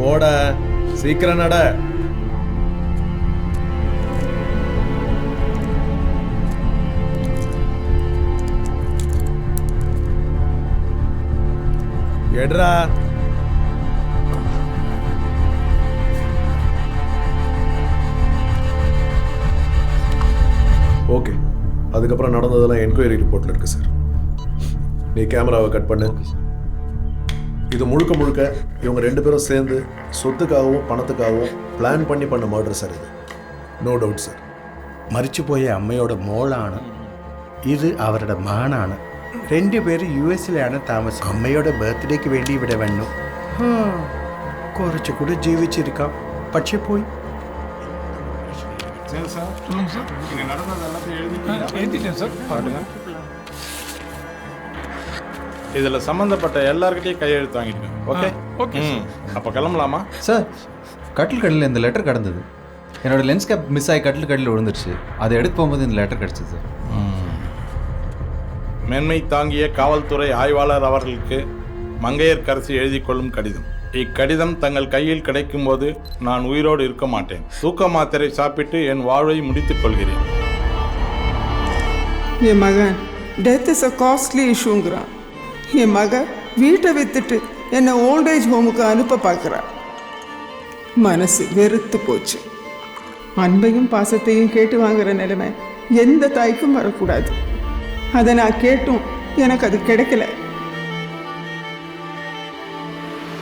ஓட சீக்கிரம் நட. எடுறா. ஓகே, அதுக்கப்புறம் நடந்ததெல்லாம் என்கொயரி ரிப்போர்ட்ல இருக்கு சார். நீ கேமராவை கட் பண்ணு. இது முழுக்க முழுக்க இவங்க 2 பேரும் சேர்ந்து சொத்துக்காகவும் பணத்துக்காகவும் பிளான் பண்ணி பண்ண மர்டர் சார். இது நோ டவுட் சார். മരിച്ചു പോയ അമ്മയുടെ മോളാണ് ഇത്. അവരുടെ മകനാണ്. 2 പേരും US-ലാണ് താമസം. അമ്മയുടെ ബർത്ത്ഡേക്ക് വേണ്ടി ഇവിടെ വന്നു. കുറച്ചുകൂടി ജീവിച്ചിരിക്കാം. പക്ഷേ പോയി. இதுல சம்பந்தப்பட்ட எல்லார்கிட்டையும் கையெழுத்து வாங்கிடுங்க. Okay okay. அப்போ கிளம்பலாமா சார்? கட்டில் கடையில் இந்த லெட்டர் கடந்தது. என்னோட லென்ஸ் கேப் மிஸ் ஆகி கட்டில் கடையில் விழுந்துருச்சு. அதை எடுக்க போகும்போது இந்த லெட்டர் கிடச்சிது சார். மென்மை தாங்கிய காவல்துறை ஆய்வாளர் அவர்களுக்கு மங்கையர்க்கரசி எழுதி கொள்ளும் கடிதம். இக்கடிதம் தங்கள் கையில் கிடைக்கும் போது நான் உயிரோடு இருக்க மாட்டேன். தூக்க மாத்திரை சாப்பிட்டு என் வாழ்வை முடித்துக் கொள்கிறேன். என் மகன் டெத் இஸ் அ காஸ்ட்லி இஷ்யூங்கிறான். என் மகன் வீட்டை வித்துட்டு என்னை ஓல்டேஜ் ஹோமுக்கு அனுப்ப பார்க்குறான். மனசு வெறுத்து போச்சு. அன்பையும் பாசத்தையும் கேட்டு வாங்குற நிலைமை எந்த தாய்க்கும் வரக்கூடாது. அதை நான் கேட்டும் எனக்கு அது கிடைக்கல.